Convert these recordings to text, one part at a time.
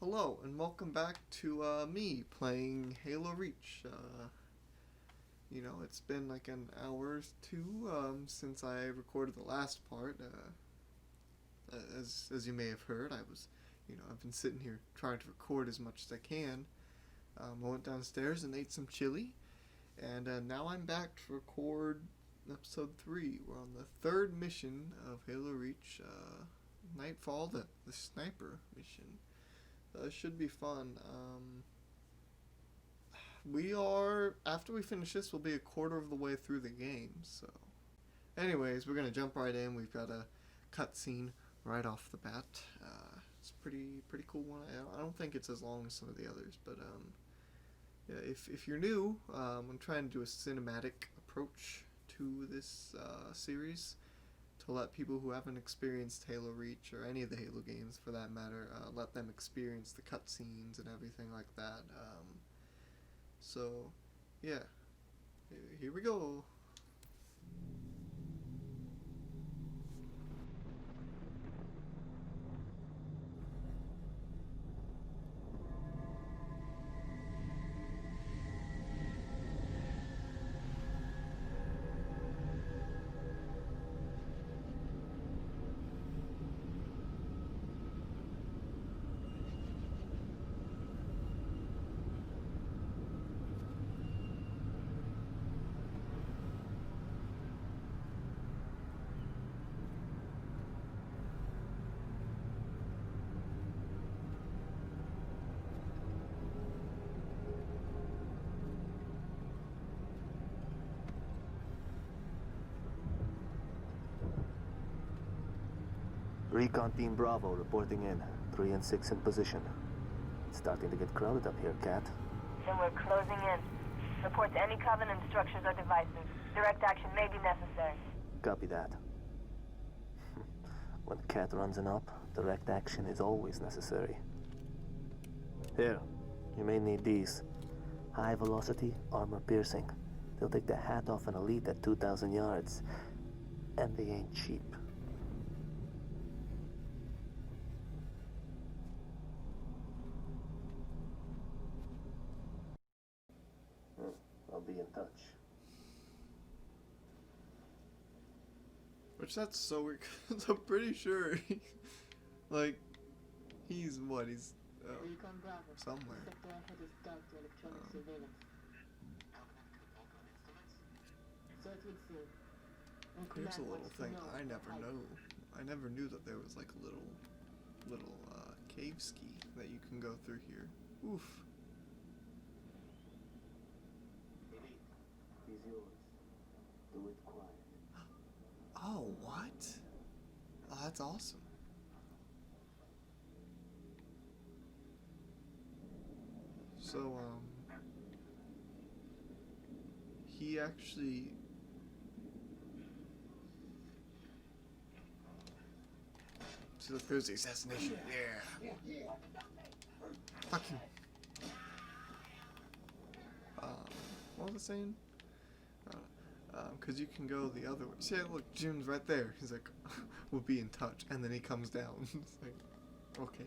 Hello and welcome back to me playing Halo Reach. It's been like an hour or two since I recorded the last part. As you may have heard, I've been sitting here trying to record as much as I can. I went downstairs and ate some chili, and now I'm back to record episode 3. We're on the third mission of Halo Reach, Nightfall, the sniper mission. Should be fun. After we finish this, we'll be a quarter of the way through the game, so. Anyways, we're gonna jump right in. We've got a cutscene right off the bat. It's pretty cool one. I don't think it's as long as some of the others, but yeah, if you're new, I'm trying to do a cinematic approach to this series, to let people who haven't experienced Halo Reach, or any of the Halo games for that matter, let them experience the cutscenes and everything like that. So, yeah, here we go. Recon Team Bravo reporting in. 3 and 6 in position. It's starting to get crowded up here, Cat. Then we're closing in. Report to any Covenant structures or devices. Direct action may be necessary. Copy that. When Cat runs an op, direct action is always necessary. Here, you may need these. High velocity, armor piercing. They'll take the hat off an elite at 2,000 yards. And they ain't cheap. I'll be in touch. Which that's so weird, 'cause I'm pretty sure he's somewhere. Here's a little thing I never knew that there was like a little cave ski that you can go through here. Oof. He's yours. Do it quiet. Oh, what? Oh, that's awesome. So, he actually... So look, there's the assassination. Yeah. Fuck you. What was I saying? Because you can go the other way. See, look, Jim's right there. He's like, we'll be in touch. And then he comes down. It's like, okay.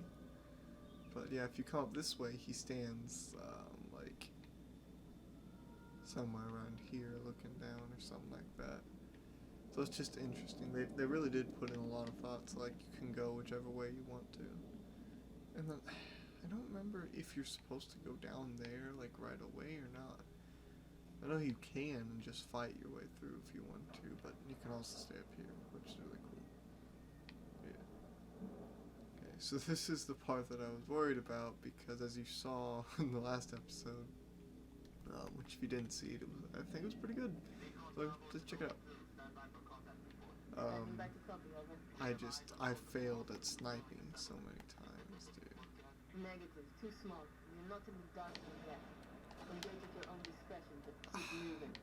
But yeah, if you come up this way, he stands, like, somewhere around here looking down or something like that. So it's just interesting. They really did put in a lot of thought. So, like, you can go whichever way you want to. And then, I don't remember if you're supposed to go down there, like, right away or not. I know you can and just fight your way through if you want to, but you can also stay up here, which is really cool. Yeah. Okay, so this is the part that I was worried about, because as you saw in the last episode, which if you didn't see it, I think it was pretty good. So just check it out. I failed at sniping so many times, dude. Negative. Too small. You're not in the dark yet. Engage at your own discretion, but keep moving.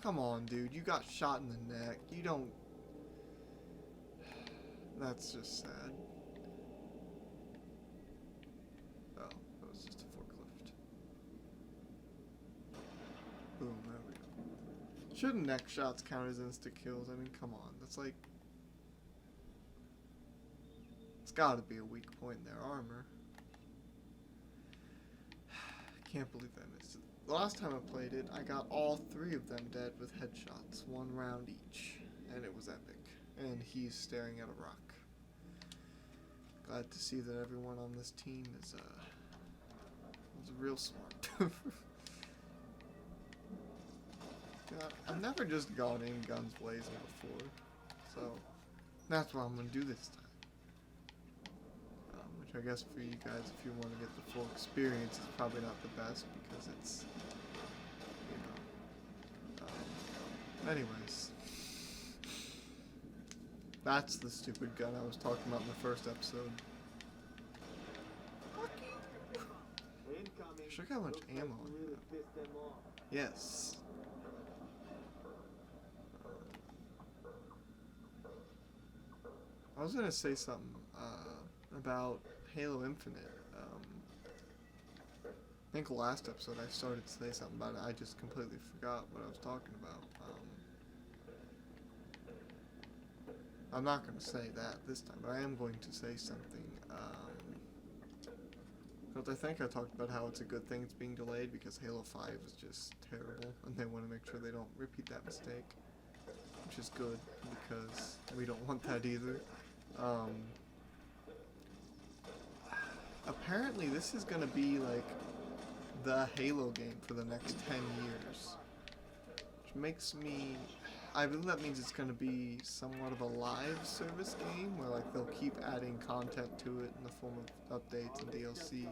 Come on, dude. You got shot in the neck. You don't... That's just sad. Oh, that was just a forklift. Boom, there we go. Shouldn't neck shots count as insta-kills? I mean, come on. That's like... It's gotta be a weak point in their armor. can't believe I missed it. The last time I played it, I got all 3 of them dead with headshots, 1 round each, and it was epic. And he's staring at a rock. Glad to see that everyone on this team is real smart. I've never just gone in guns blazing before, so that's what I'm gonna do this time. Which I guess for you guys, if you want to get the full experience, it's probably not the best because it's, anyways. That's the stupid gun I was talking about in the first episode. Look how much ammo I have. Yes. I was gonna say something about Halo Infinite. I think last episode I started to say something about it. I just completely forgot what I was talking about. I'm not going to say that this time, but I am going to say something. Because I think I talked about how it's a good thing it's being delayed because Halo 5 is just terrible, and they want to make sure they don't repeat that mistake, which is good because we don't want that either. Apparently this is going to be like the Halo game for the next 10 years, which makes me, I believe that means it's going to be somewhat of a live service game where like they'll keep adding content to it in the form of updates and DLC,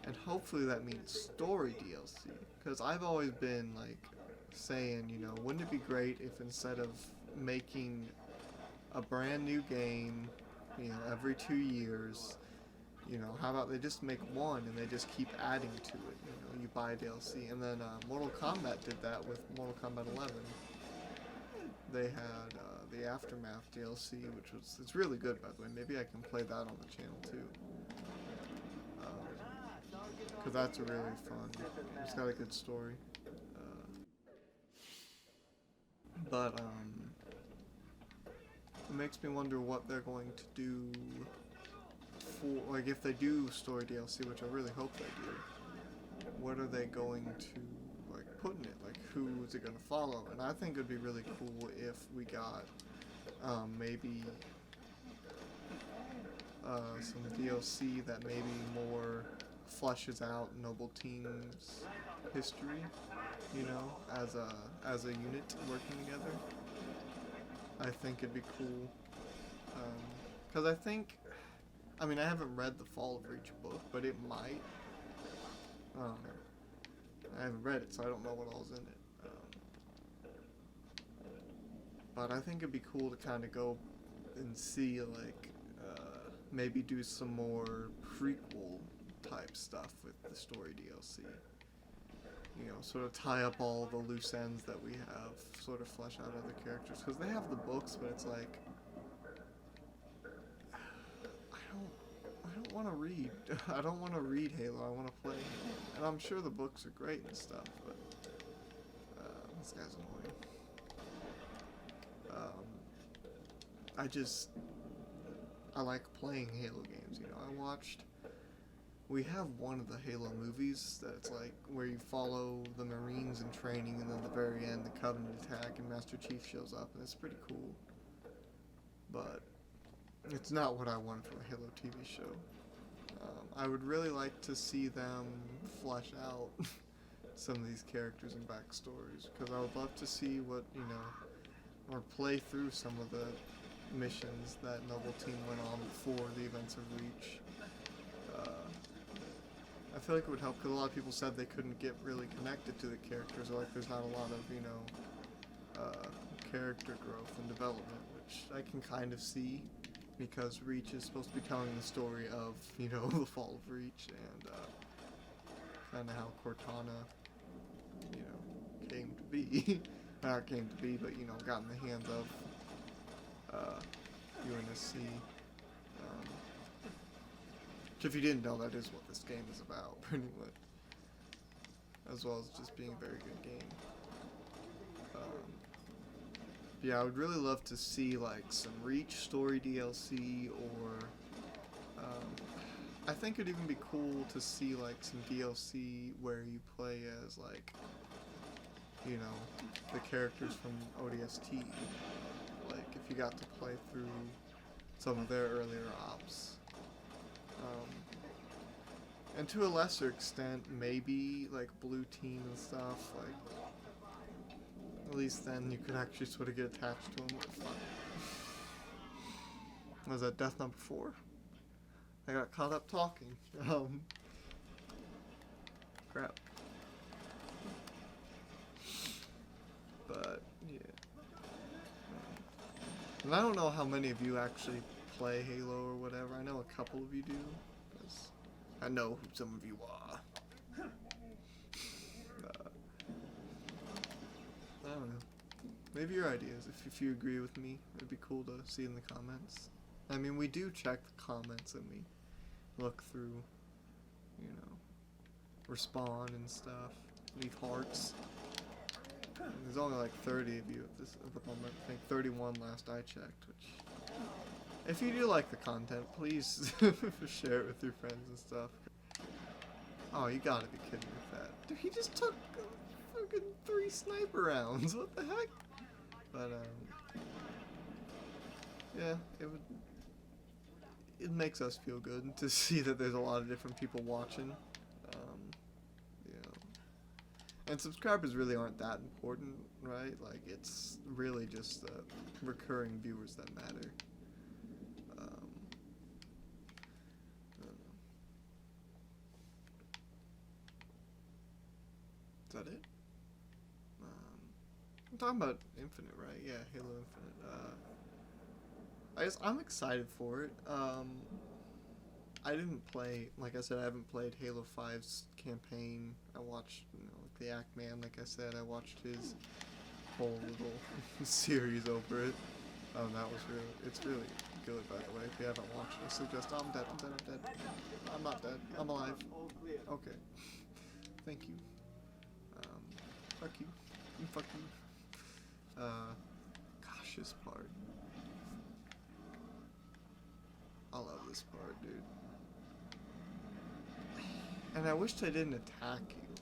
and hopefully that means story DLC, because I've always been like saying, you know, wouldn't it be great if instead of making a brand new game, you know, every 2 years, you know, how about they just make one and they just keep adding to it, you know, you buy DLC. And then Mortal Kombat did that with Mortal Kombat 11. They had the Aftermath DLC, which was, it's really good, by the way. Maybe I can play that on the channel too, because that's a really fun, it's got a good story. But it makes me wonder what they're going to do for, like, if they do story DLC, which I really hope they do, what are they going to, like, put in it? Like, who is it going to follow? And I think it would be really cool if we got, maybe, some DLC that maybe more fleshes out Noble Team's history, you know, as a unit working together. I think it'd be cool, because I think, I mean, I haven't read the Fall of Reach book, but it might. I haven't read it, so I don't know what all's in it. But I think it'd be cool to kind of go and see, like, maybe do some more prequel type stuff with the story DLC. You know, sort of tie up all the loose ends that we have, sort of flesh out other characters, because they have the books, but it's like, I don't want to read. I don't want to read Halo. I want to play Halo. And I'm sure the books are great and stuff, but this guy's annoying. I like playing Halo games. You know, we have one of the Halo movies that it's like where you follow the Marines in training, and then at the very end the Covenant attack and Master Chief shows up, and it's pretty cool. But it's not what I want from a Halo TV show. I would really like to see them flesh out some of these characters and backstories, because I would love to see what, you know, or play through some of the missions that Noble Team went on before the events of Reach. I feel like it would help, because a lot of people said they couldn't get really connected to the characters, or like there's not a lot of, you know, character growth and development, which I can kind of see, because Reach is supposed to be telling the story of, you know, the fall of Reach, and kind of how Cortana, you know, came to be. Not came to be, but, you know, got in the hands of UNSC. Which, if you didn't know, that is what this game is about, pretty much. As well as just being a very good game. Yeah, I would really love to see, like, some Reach story DLC, or I think it'd even be cool to see like some DLC where you play as like, you know, the characters from ODST. Like if you got to play through some of their earlier ops. And to a lesser extent, maybe like Blue Team and stuff. Like at least then you could actually sort of get attached to them. Was that death number 4? I got caught up talking. Crap. But yeah. And I don't know how many of you actually play Halo or whatever. I know a couple of you do. 'Cause I know who some of you are. I don't know. Maybe your ideas, if you agree with me, it'd be cool to see in the comments. I mean, we do check the comments and we look through, you know, respond and stuff, leave hearts. And there's only like 30 of you at the moment. I think 31 last I checked, which, if you do like the content, please share it with your friends and stuff. Oh, you gotta be kidding with that. Dude, he just took fucking 3 sniper rounds. What the heck? But, yeah, it makes us feel good to see that there's a lot of different people watching. You know, and subscribers really aren't that important, right? Like, it's really just the recurring viewers that matter. I don't know. Is that it? I'm talking about Infinite, right? Yeah, Halo Infinite. I'm excited for it. I didn't play, like I said, I haven't played Halo 5's campaign. I watched, you know, like the Act Man, like I said, I watched his whole little series over it. It's really good, by the way. If you haven't watched it, I suggest, I'm dead. I'm not dead. I'm alive. Okay. Thank you. Fuck you. Fuck you. Gosh, this part. I love this part, dude. And I wish they didn't attack you.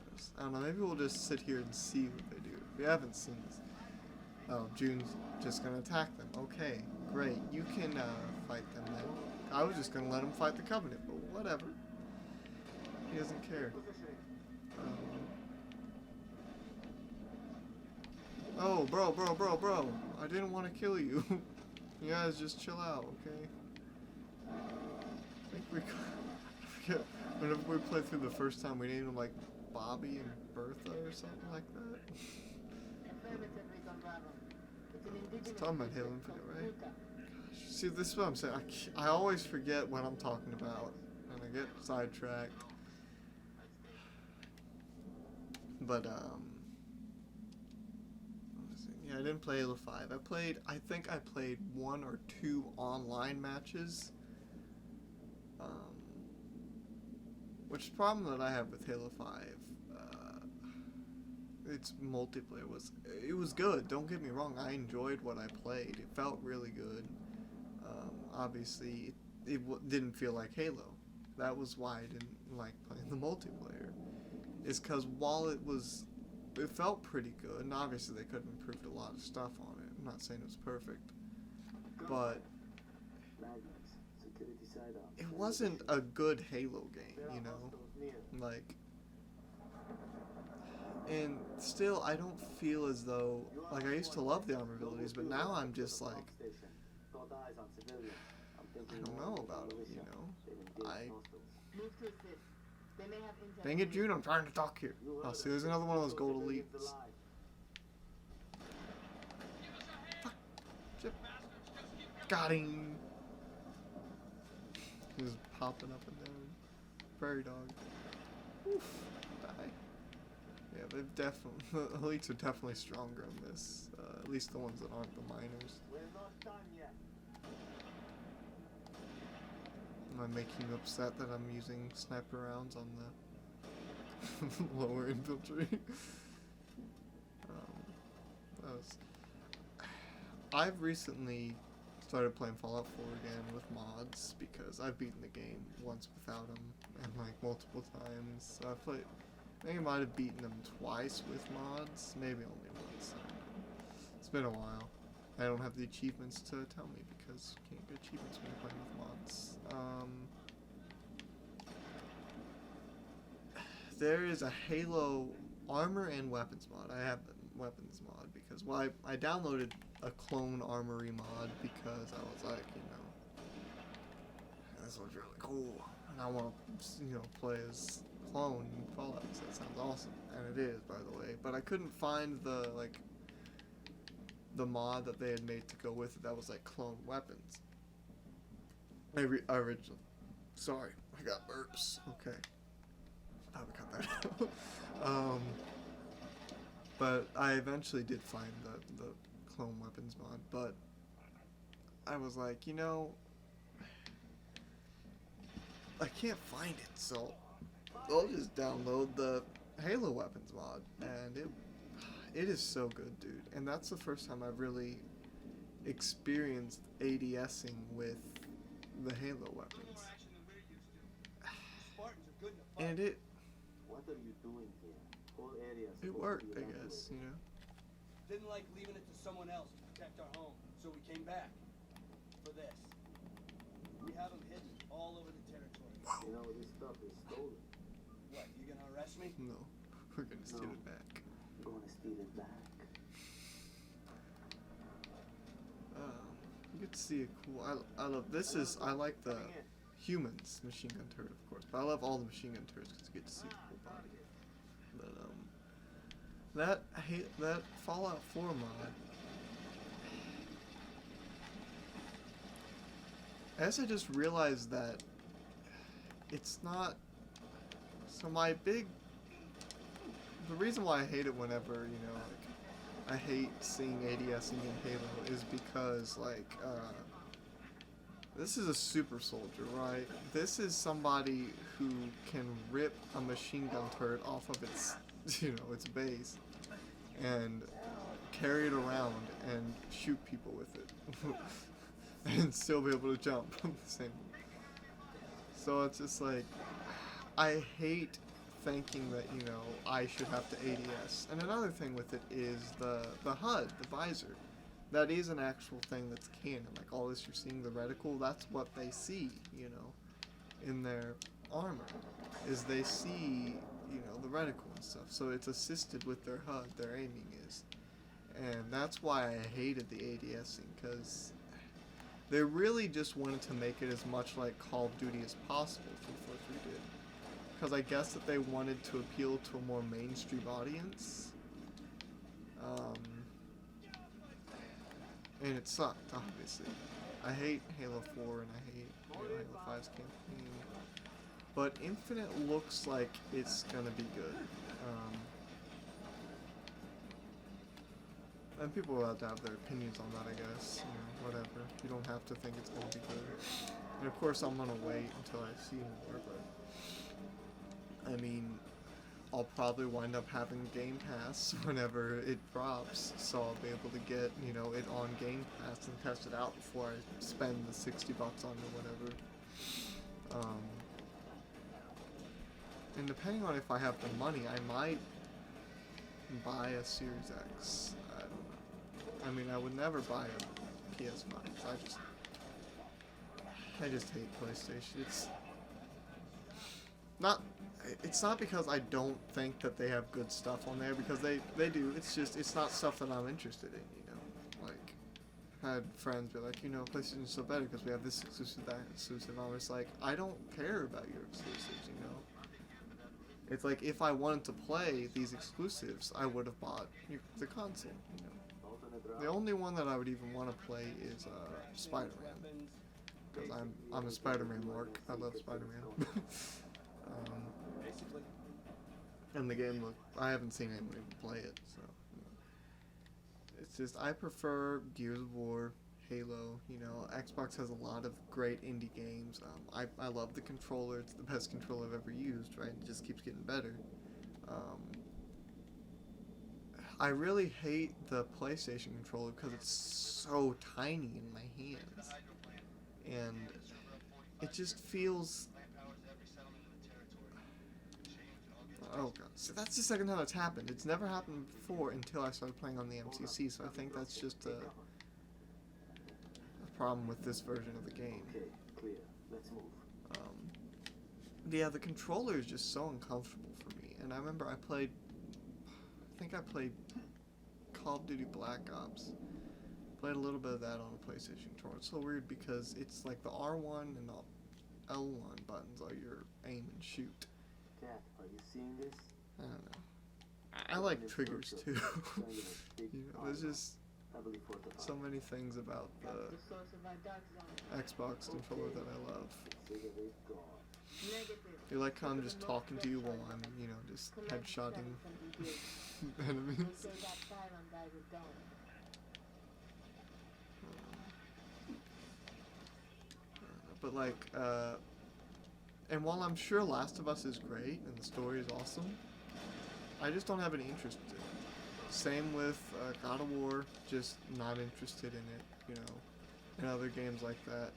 'Cause, I don't know, maybe we'll just sit here and see what they do. If you haven't seen this. Oh, June's just gonna attack them. Okay, great. You can fight them then. I was just gonna let him fight the Covenant, but whatever. He doesn't care. Oh, bro. I didn't want to kill you. You guys just chill out, okay? I think we forget, whenever we played through the first time, we named them like Bobby and Bertha or something like that. It's talking about Halo Infinite, right? Gosh, see, this is what I'm saying. I always forget what I'm talking about, and I get sidetracked. But, yeah, I didn't play Halo 5. I think I played 1 or 2 online matches. Which the problem that I have with Halo 5, its multiplayer it was good, don't get me wrong, I enjoyed what I played, it felt really good. Obviously, it didn't feel like Halo. That was why I didn't like playing the multiplayer. Is because while it felt pretty good, and obviously they could have improved a lot of stuff on it. I'm not saying it was perfect, but it wasn't a good Halo game, you know? Like, and still, I don't feel as though, like, I used to love the armor abilities, but now I'm just like, I don't know about it, you know? Dang it, June, I'm trying to talk here. Oh, see, there's another one of those gold elites. Fuck. Chip. Got him. He was popping up and down. Prairie dog. Oof. Die. Yeah, they've definitely, the elites are definitely stronger in this. At least the ones that aren't the miners. Am I making you upset that I'm using sniper rounds on the lower infantry? I've recently started playing Fallout 4 again with mods because I've beaten the game once without them and like multiple times. So I think I might have beaten them twice with mods, maybe only once. It's been a while. I don't have the achievements to tell me because you can't get achievements when you're playing with mods. There is a Halo armor and weapons mod. I have the weapons mod because, well, I downloaded a clone armory mod because I was like, you know, this looks really cool, and I want to, you know, play as clone in Fallout. So that sounds awesome, and it is, by the way. But I couldn't find the mod that they had made to go with it that was like clone weapons. Original. Sorry, I got burps. Okay. Probably cut that out. But I eventually did find the clone weapons mod, but I was like, you know, I can't find it, so I'll just download the Halo weapons mod, and it is so good, dude. And that's the first time I've really experienced ADSing with the Halo weapons. And What are you doing here? Whole area is it supposed to worked, be I evacuated. guess, you know. Didn't like leaving it to someone else to protect our home, so we came back. For this. We have them hidden all over the territory. You know, this stuff is stolen. What, you gonna arrest me? No, we're gonna steal No. it back. I'm gonna steal it back. You get to see a cool. I love this. I like the humans machine gun turret, of course, but I love all the machine gun turrets because you get to see the cool body. But that Fallout 4 mod. I guess I just realized that it's not. So the reason why I hate it whenever, you know, like, I hate seeing ADSing in Halo is because, like, this is a super soldier, right? This is somebody who can rip a machine gun turret off of its, you know, its base and carry it around and shoot people with it and still be able to jump. Same. So it's just like, I hate thinking that, you know, I should have to ADS. And another thing with it is the HUD, the visor. That is an actual thing that's canon. Like all this you're seeing, the reticle, that's what they see, you know, in their armor. Is they see, you know, the reticle and stuff. So it's assisted with their HUD, their aiming is. And that's why I hated the ADSing, because they really just wanted to make it as much like Call of Duty as possible, 343 did. Because I guess that they wanted to appeal to a more mainstream audience. And it sucked, obviously. I hate Halo 4 and I hate, you know, Halo 5's campaign. But Infinite looks like it's gonna be good. And people will have to have their opinions on that, I guess. You know, whatever. You don't have to think it's gonna be good. And of course I'm gonna wait until I see more, but I mean, I'll probably wind up having Game Pass whenever it drops, so I'll be able to get, you know, it on Game Pass and test it out before I spend the $60 on it or whatever. And depending on if I have the money, I might buy a Series X. I don't know. I mean, I would never buy a PS5. I just hate PlayStation. It's not because I don't think that they have good stuff on there, because they do. It's just, it's not stuff that I'm interested in, you know. Like, I had friends be like, you know, PlayStation's so better because we have this exclusive, that exclusive. I was like, I don't care about your exclusives, you know. It's like, if I wanted to play these exclusives, I would have bought the console, you know. The only one that I would even want to play is Spider-Man, because I'm a Spider-Man mark. I love Spider-Man. Basically. And the game I haven't seen anyone even play it, so you know. It's just, I prefer Gears of War, Halo, you know. Xbox has a lot of great indie games. I love the controller. It's the best controller I've ever used, right? It just keeps getting better. I really hate the PlayStation controller because it's so tiny in my hands. And it just feels... Oh god, so that's the second time it's happened. It's never happened before until I started playing on the MCC, so I think that's just a problem with this version of the game. Okay, clear. Let's move. Yeah, the controller is just so uncomfortable for me. And I remember I think I played Call of Duty Black Ops. Played a little bit of that on a PlayStation controller. It's so weird because it's like the R1 and the L1 buttons are your aim and shoot. Cat, are you seeing this? I don't know. I like triggers too. You know, there's just so many things about the Xbox controller that I love. They like kind of just talking to you while I'm, you know, just headshotting enemies. But like, and while I'm sure Last of Us is great and the story is awesome, I just don't have any interest in it. Same with God of War, just not interested in it, you know, and other games like that.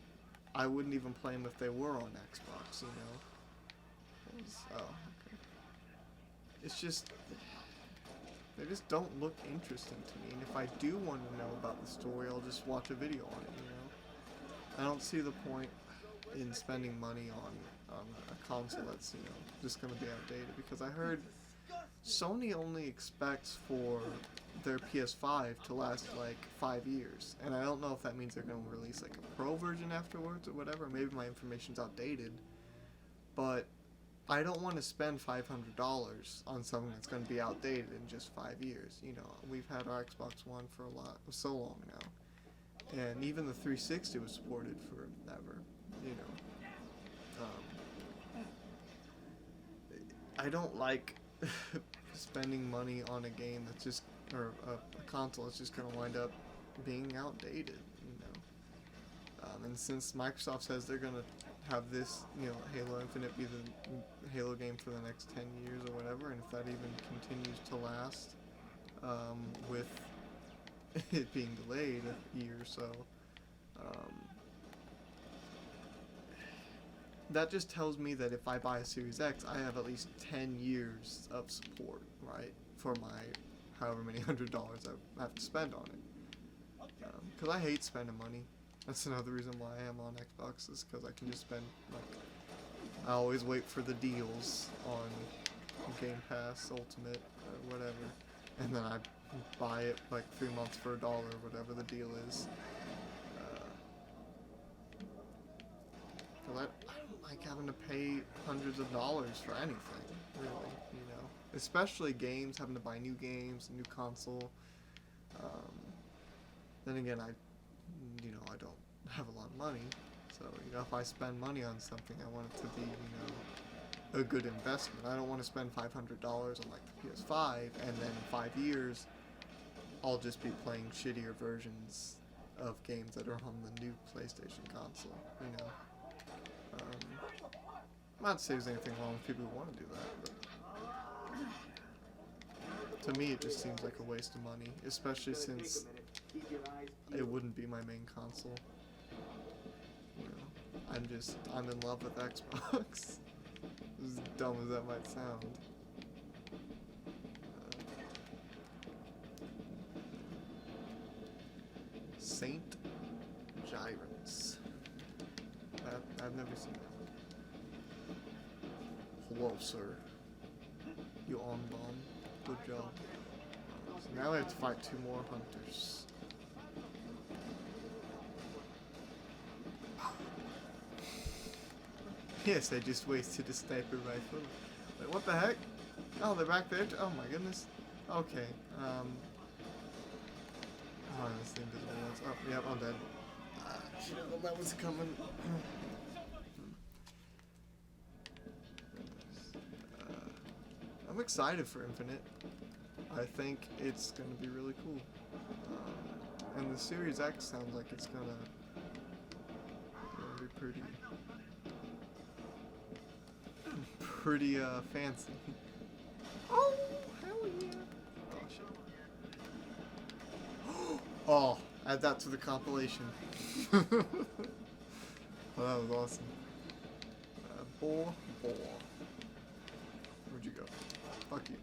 I wouldn't even play them if they were on Xbox, you know. Oh, okay. It's just, they just don't look interesting to me, and if I do want to know about the story, I'll just watch a video on it, you know. I don't see the point in spending money on a console that's, you know, just going to be outdated, because I heard Sony only expects for their PS5 to last like 5 years, and I don't know if that means they're going to release like a pro version afterwards or whatever. Maybe my information's outdated, but I don't want to spend $500 on something that's going to be outdated in just 5 years. You know, we've had our Xbox One for so long now, and even the 360 was supported forever. You know, I don't like spending money on a game that's just, or a console that's just going to wind up being outdated, you know. And since Microsoft says they're going to have this, you know, Halo Infinite be the Halo game for the next 10 years or whatever, and if that even continues to last, with it being delayed a year or so, that just tells me that if I buy a Series X, I have at least 10 years of support, right, for my however many $100s I have to spend on it. Because I hate spending money. That's another reason why I am on Xbox, is because I can just spend, like, I always wait for the deals on Game Pass, Ultimate, or whatever, and then I buy it, like, 3 months for $1, whatever the deal is. I don't like having to pay hundreds of dollars for anything, really, you know. Especially games, having to buy new games, a new console. Then again, I don't have a lot of money, so, you know, if I spend money on something, I want it to be, you know, a good investment. I don't want to spend $500 on, like, the PS5, and then in 5 years, I'll just be playing shittier versions of games that are on the new PlayStation console, you know. I'm not to say there's anything wrong with people who want to do that, but to me it just seems like a waste of money, especially since it wouldn't be my main console. You know, I'm in love with Xbox. As dumb as that might sound. Saint Gyrants. I've never seen that. Hello, sir. You on bomb. Good job. So now we have to fight 2 more hunters. Yes, I just wasted a sniper rifle. Wait, what the heck? Oh, they're back there? Oh my goodness. Okay, oh, that's the invisible ones. Oh, yep, I'm dead. Should have known that was coming. I'm excited for Infinite. I think it's going to be really cool. And the Series X sounds like it's going to be pretty fancy. Oh, hell yeah. Oh, shit. Oh, add that to the compilation. Oh, that was awesome. Boar. Where'd you go? Fuck you.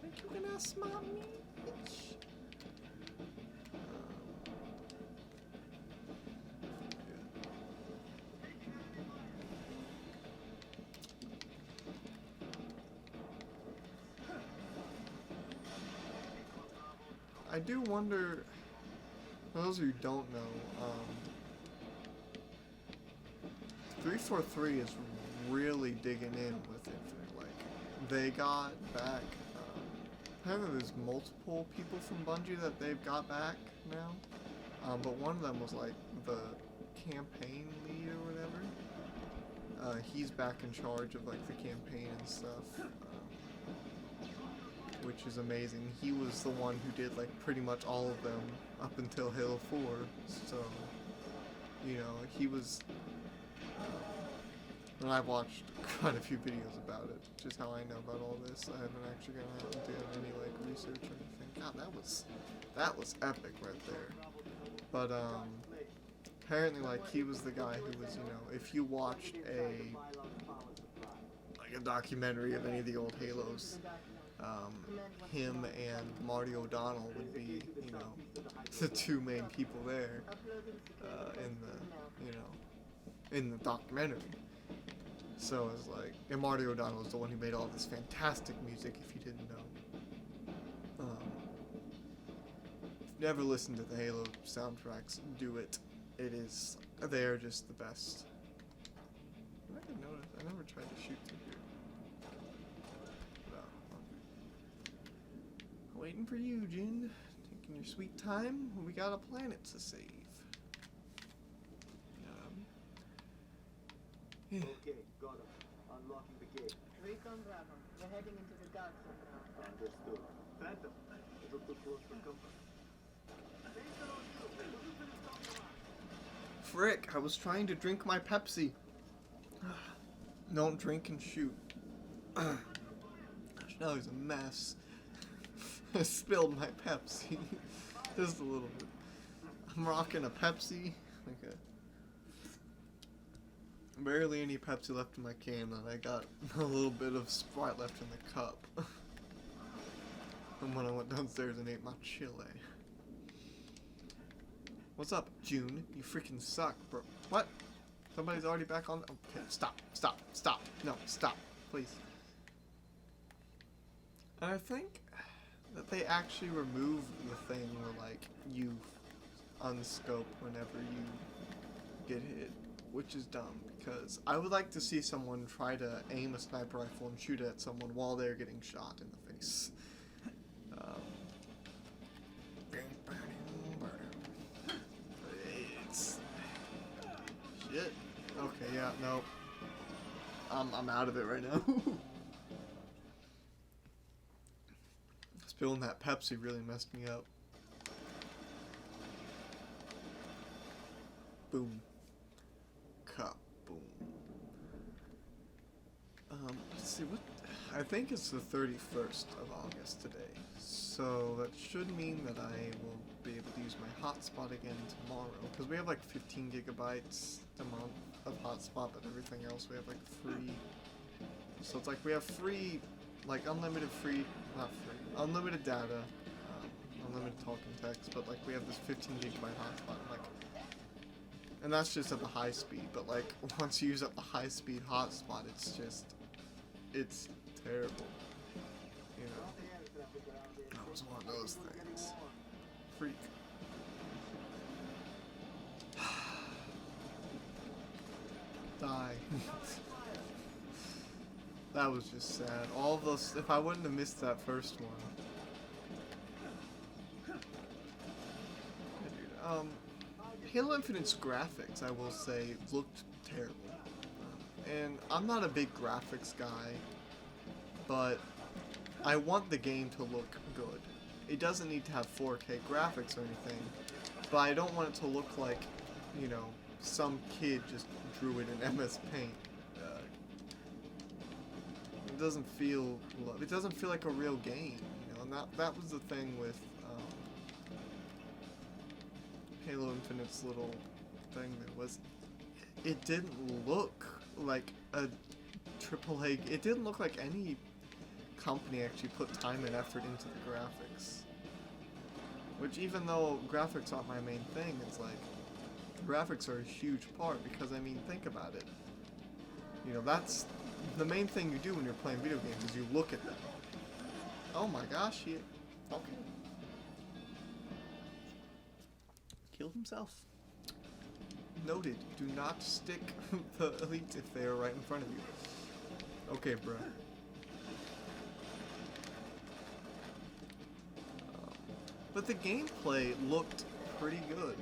Think you can outsmart me, bitch? I do wonder, for those of you who don't know, 343 is really digging in with Infinite. Like, they got back, apparently there's multiple people from Bungie that they've got back now, but one of them was like the campaign lead or whatever. He's back in charge of like the campaign and stuff. Which is amazing. He was the one who did like pretty much all of them up until Halo 4, so you know, he was and I've watched quite a few videos about it, just how I know about all this. I haven't actually gone out and done any like research or anything. God, that was epic right there. But apparently like he was the guy who was, you know, if you watched a documentary of any of the old Halos, him and Marty O'Donnell would be, you know, the two main people there in the documentary. So it's like, and Marty O'Donnell is the one who made all this fantastic music. If you didn't know, if you never listened to the Halo soundtracks, do it. They are just the best. I didn't notice. I never tried to shoot through here. Waiting for you, Jin. Taking your sweet time. We got a planet to save. Yeah. Okay, got him. Unlocking the gate. Recon Bravo. We're heading into the dark zone now. Understood. Phantom, look too close for comfort. Frick, I was trying to drink my Pepsi. Don't drink and shoot. Gosh, now he's a mess. I spilled my Pepsi. Just a little bit. I'm rocking a Pepsi. Okay. Barely any Pepsi left in my can, and I got a little bit of Sprite left in the cup. And when I went downstairs and ate my chili. What's up, June? You freaking suck, bro. What? Somebody's already back on? Okay, stop. No, stop, please. And I think that they actually removed the thing where, like, you unscope whenever you get hit, which is dumb, because I would like to see someone try to aim a sniper rifle and shoot at someone while they're getting shot in the face. It's... Shit. Okay, yeah, no. I'm out of it right now. Spilling that Pepsi really messed me up. Boom. Cup. Boom. Let's see, what... I think it's the 31st of August today. So that should mean that I will be able to use my hotspot again tomorrow. Because we have like 15 gigabytes a month of hotspot, but everything else we have like free. So it's like we have free, like unlimited unlimited data, unlimited talk and text, but like we have this 15 gigabyte hotspot, like, and that's just at the high speed, but like once you use up the high speed hotspot, it's terrible, you know. That was one of those things. Freak. Die. That was just sad. All of those, if I wouldn't have missed that first one. Yeah, dude, Halo Infinite's graphics, I will say, looked terrible. And I'm not a big graphics guy, but I want the game to look good. It doesn't need to have 4K graphics or anything, but I don't want it to look like, you know, some kid just drew it in MS Paint. It doesn't feel like a real game, you know, and that was the thing with Halo Infinite's little thing there was, it didn't look like a AAA. It didn't look like any company actually put time and effort into the graphics. Which, even though graphics aren't my main thing, it's like, graphics are a huge part, because, I mean, think about it. You know, that's the main thing you do when you're playing video games, is you look at them. Oh my gosh, he... okay. Killed himself. Noted. Do not stick the elite if they are right in front of you. Okay, bro. But the gameplay looked pretty good.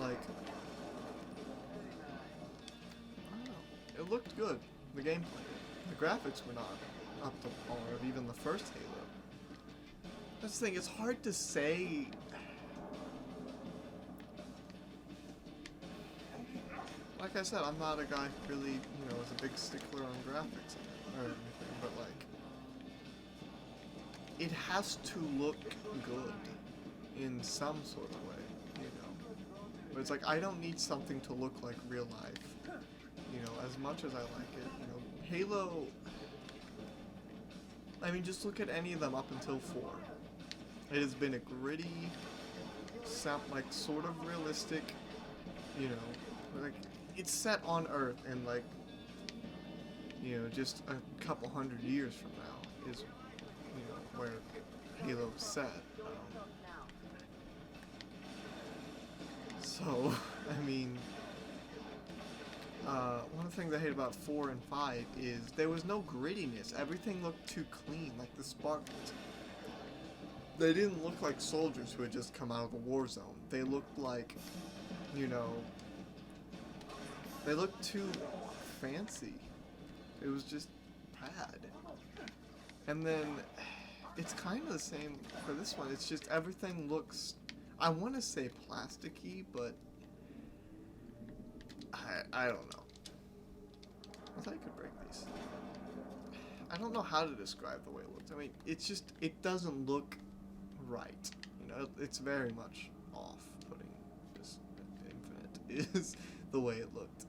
Like, I don't know. It looked good. The gameplay. The graphics were not up to par of even the first Halo. That's the thing. It's hard to say. Like I said, I'm not a guy who really, you know, is a big stickler on graphics or anything, but like, it has to look good in some sort of way, you know. But it's like, I don't need something to look like real life, you know, as much as I like it, you know. Halo, I mean, just look at any of them up until 4. It has been a gritty, like, sort of realistic, you know, like, it's set on Earth, and like, you know, just a couple hundred years from now is, you know, where Halo's set. So, I mean, one of the things I hate about 4 and 5 is there was no grittiness. Everything looked too clean, like the Spartans. They didn't look like soldiers who had just come out of a war zone. They looked like, you know, they looked too fancy. It was just bad. And then, it's kind of the same for this one. It's just everything looks, I want to say plasticky, but I don't know. I thought you could break these. I don't know how to describe the way it looks. I mean, it's just, it doesn't look right. You know, it's very much off-putting. Just Infinite is the way it looked.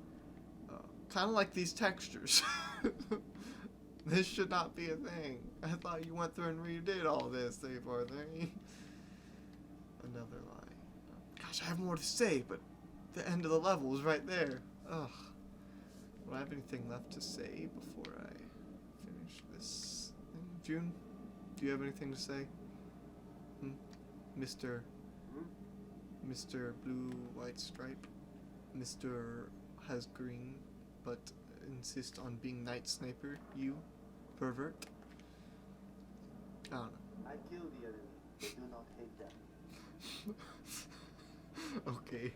Kind of like these textures. This should not be a thing. I thought you went through and redid all this, Save Arthur. Another lie. Gosh, I have more to say, but the end of the level is right there. Ugh. Do I have anything left to say before I finish this thing? June, do you have anything to say? Mr. Blue White Stripe? Mr. has green, but insist on being Night Sniper, you pervert? I don't know. I kill the enemy. They do not hate them. Okay.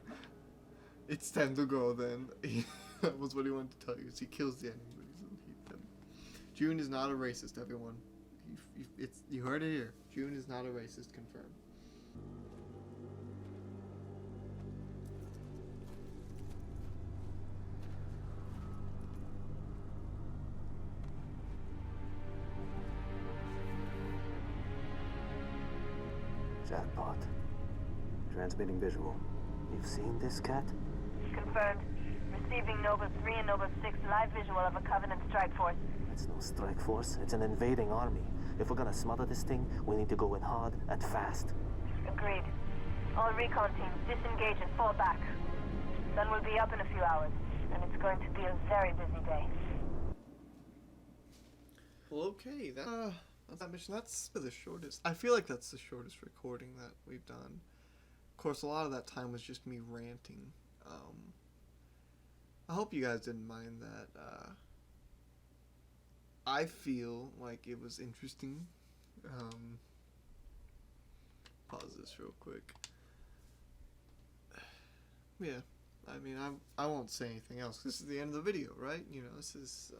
It's time to go then. That was what he wanted to tell you. Is he kills the enemy, but he doesn't hate them. June is not a racist, everyone. You heard it here. June is not a racist, confirmed. Jackpot. Transmitting visual. You've seen this, Cat? Confirmed. Receiving Nova 3 and Nova 6 live visual of a Covenant strike force. It's no strike force. It's an invading army. If we're gonna smother this thing, we need to go in hard and fast. Agreed. All recon teams disengage and fall back. Sun will be up in a few hours, and it's going to be a very busy day. Well, okay, that mission, that's the shortest. I feel like that's the shortest recording that we've done. Of course, a lot of that time was just me ranting. I hope you guys didn't mind that. I feel like it was interesting. Pause this real quick. Yeah, I mean, I won't say anything else. This is the end of the video, right? You know, this is,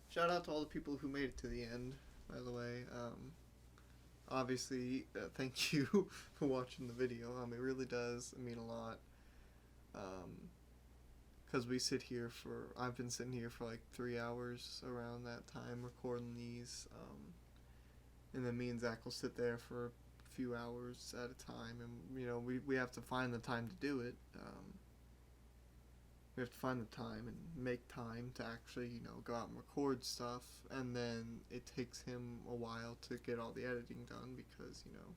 shout out to all the people who made it to the end, by the way. Obviously, thank you for watching the video. It really does mean a lot. Because we sit here I've been sitting here for like 3 hours around that time recording these. And then me and Zach will sit there for few hours at a time, and you know we have to find the time to do it. We have to find the time and make time to actually, you know, go out and record stuff, and then it takes him a while to get all the editing done because, you know,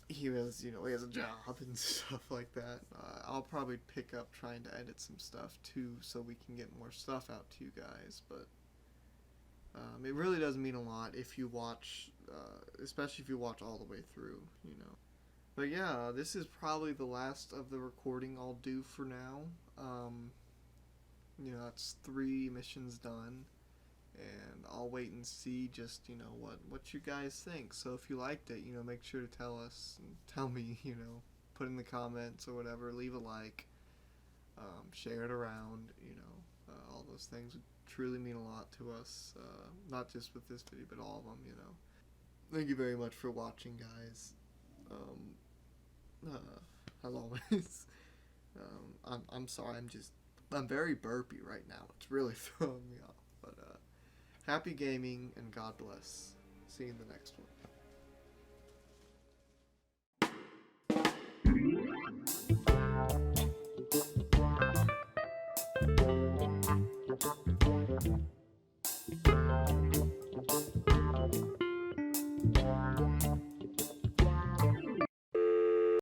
he has, you know, he has a job and stuff like that. I'll probably pick up trying to edit some stuff too, so we can get more stuff out to you guys. But it really does mean a lot if you watch, especially if you watch all the way through, you know. But yeah, this is probably the last of the recording I'll do for now. You know, that's 3 missions done. And I'll wait and see just, you know, what you guys think. So if you liked it, you know, make sure to tell us and tell me, you know, put in the comments or whatever, leave a like, share it around, you know, all those things would truly mean a lot to us, not just with this video, but all of them, you know. Thank you very much for watching, guys. As always, I'm sorry, I'm very burpy right now. It's really throwing me off, but, happy gaming, and God bless. See you in the next one.